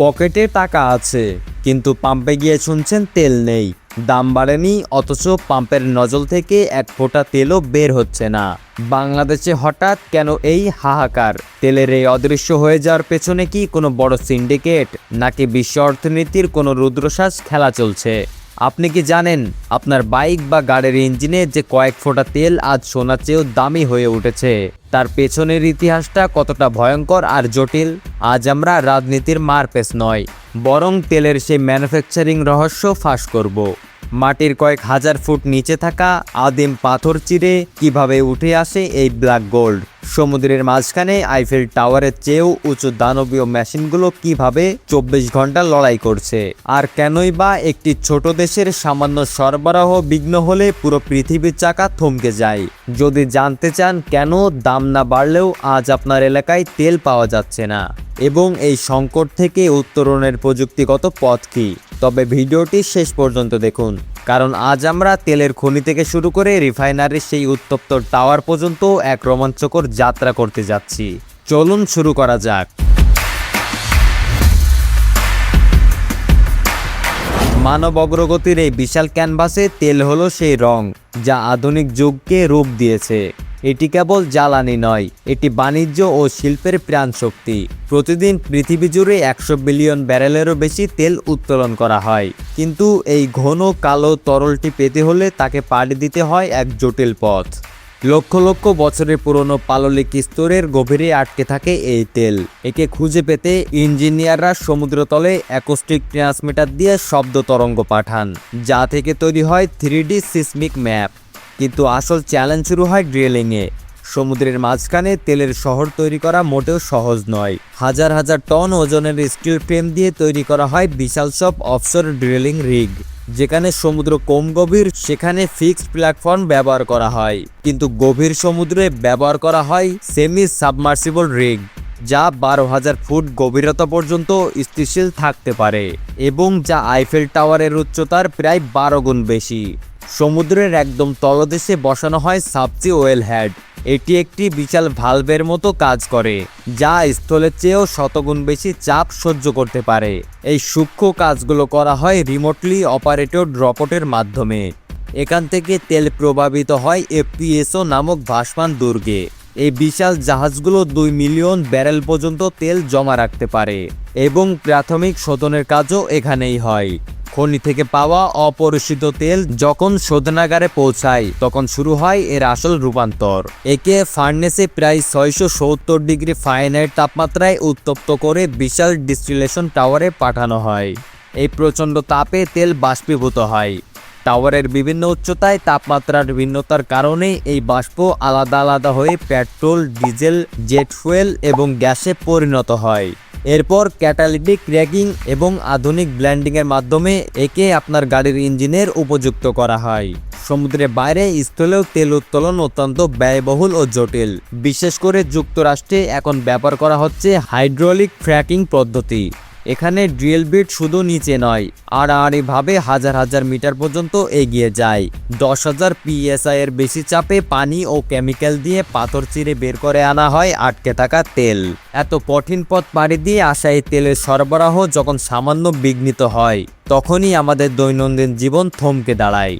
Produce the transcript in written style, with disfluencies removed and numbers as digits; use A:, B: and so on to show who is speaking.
A: পকেটে টাকা আছে, কিন্তু পাম্পে গিয়ে শুনছেন তেল নেই। দাম বাড়েনি, অথচ পাম্পের নজল থেকে এক ফোঁটা তেলও বের হচ্ছে না। বাংলাদেশে হঠাৎ কেন এই হাহাকার? তেলের এই অদৃশ্য হয়ে যাওয়ার পেছনে কি কোনো বড় সিন্ডিকেট, নাকি বিশ্ব অর্থনীতির কোনো রুদ্রশ্বাস খেলা চলছে? আপনি কি জানেন আপনার বাইক বা গাড়ির ইঞ্জিনে যে কয়েক ফোঁটা তেল আজ সোনার চেয়েও দামি হয়ে উঠেছে, তার পেছনের ইতিহাসটা কতটা ভয়ঙ্কর আর জটিল? আজ আমরা রাজনীতির মারপেচ নয়, বরং তেলের সেই ম্যানুফ্যাকচারিং রহস্য ফাঁস করব। মাটির কয়েক হাজার ফুট নিচে থাকা আদিম পাথর চিরে কিভাবে উঠে আসে এই ব্ল্যাক গোল্ড? সমুদ্রের মাঝখানে আইফেল টাওয়ারের চেয়েও উঁচু দানবীয় মেশিনগুলো কিভাবে 24 ঘন্টা লড়াই করছে? আর কেনই বা একটি ছোট দেশের সামান্য সরবরাহ বিঘ্ন হলে পুরো পৃথিবীর চাকা থমকে যায়? যদি জানতে চান কেন দাম না বাড়লেও আজ আপনার এলাকায় তেল পাওয়া যাচ্ছে না, এবং এই সংকট থেকে উত্তরণের প্রযুক্তিগত পথ কী, তবে ভিডিওটি শেষ পর্যন্ত দেখুন, কারণ আজ আমরা তেলের খনি থেকে শুরু করে রিফাইনারির সেই উত্তপ্ত টাওয়ার পর্যন্ত এক রোমাঞ্চকর যাত্রা করতে যাচ্ছি। চলুন শুরু করা যাক। মানব অগ্রগতির এই বিশাল ক্যানভাসে তেল হলো সেই রং যা আধুনিক যুগকে রূপ দিয়েছে। এটি কেবল জ্বালানি নয়, এটি বাণিজ্য ও শিল্পের প্রাণশক্তি। প্রতিদিন পৃথিবী জুড়ে 100 বিলিয়ন ব্যারেলেরও বেশি তেল উত্তোলন করা হয়, কিন্তু এই ঘন কালো তরলটি পেতে হলে তাকে পাড়ি দিতে হয় এক জটিল পথ। লক্ষ লক্ষ বছরের পুরনো পাললিক স্তরের গভীরে আটকে থাকে এই তেল। একে খুঁজে পেতে ইঞ্জিনিয়াররা সমুদ্রতলে অ্যাকোস্টিক ট্রান্সমিটার দিয়ে শব্দ তরঙ্গ পাঠান, যা থেকে তৈরি হয় 3D সিসমিক ম্যাপ। কিন্তু আসল চ্যালেঞ্জ শুরু হয় ড্রিলিংয়ে। সমুদ্রের মাঝখানে তেলের শহর তৈরি করা মোটেও সহজ নয়। হাজার হাজার টন ওজনের স্টিল ফ্রেম দিয়ে তৈরি করা হয় বিশাল সব অফশোর ড্রিলিং রিগ। যেখানে সমুদ্র কম গভীর, সেখানে ফিক্সড প্ল্যাটফর্ম ব্যবহার করা হয়, কিন্তু গভীর সমুদ্রে ব্যবহার করা হয় সেমি সাবমার্সিবল রিগ, যা 12,000 ফুট গভীরতা পর্যন্ত স্থিতিশীল থাকতে পারে এবং যা আইফেল টাওয়ারের উচ্চতার প্রায় 12 গুণ বেশি। সমুদ্রের একদম তলদেশে বসানো হয় সাবসি ওয়েল হেড। এটি একটি বিশাল ভালভের মতো কাজ করে, যা স্থলের চেয়েও শতগুণ বেশি চাপ সহ্য করতে পারে। এই সূক্ষ্ম কাজগুলো করা হয় রিমোটলি অপারেটেড রোবটের মাধ্যমে। এখান থেকে তেল প্রবাহিত হয় এফপিএসও নামক ভাসমান দুর্গে। এই বিশাল জাহাজগুলো 2 মিলিয়ন ব্যারেল পর্যন্ত তেল জমা রাখতে পারে, এবং প্রাথমিক শোধনের কাজও এখানেই হয়। খনি থেকে পাওয়া অপরিশোধিত তেল যখন শোধনাগারে পৌঁছায়, তখন শুরু হয় এর আসল রূপান্তর। একে ফার্নেসে প্রায় 670 ডিগ্রি ফারেনহাইট তাপমাত্রায় উত্তপ্ত করে বিশাল ডিস্টিলেশন টাওয়ারে পাঠানো হয়। এই প্রচণ্ড তাপে তেল বাষ্পীভূত হয়। টাওয়ারের বিভিন্ন উচ্চতায় তাপমাত্রার ভিন্নতার কারণে এই বাষ্প আলাদা আলাদা হয়ে পেট্রোল, ডিজেল, জেট ফুয়েল এবং গ্যাসে পরিণত হয়। এরপর ক্যাটালিটিক ক্র্যাকিং এবং আধুনিক ব্লেন্ডিংয়ের মাধ্যমে একে আপনার গাড়ির ইঞ্জিনের উপযুক্ত করা হয়। সমুদ্রের বাইরে স্থলেও তেল উত্তোলন অত্যন্ত ব্যয়বহুল ও জটিল। বিশেষ করে যুক্তরাষ্ট্রে এখন ব্যবহার করা হচ্ছে হাইড্রোলিক ফ্র্যাকিং পদ্ধতি। এখানে ড্রিল বিট শুধু নিচে নয়, আড়াআড়িভাবে হাজার হাজার মিটার পর্যন্ত এগিয়ে যায়। 10,000 PSI এর বেশি চাপে পানি ও কেমিক্যাল দিয়ে পাথর চিরে বের করে আনা হয় আটকে থাকা তেল। এত কঠিন পথ পাড়ি দিয়ে আসা এই তেলের সরবরাহ যখন সামান্য বিঘ্নিত হয়, তখনই আমাদের দৈনন্দিন জীবন থমকে দাঁড়ায়।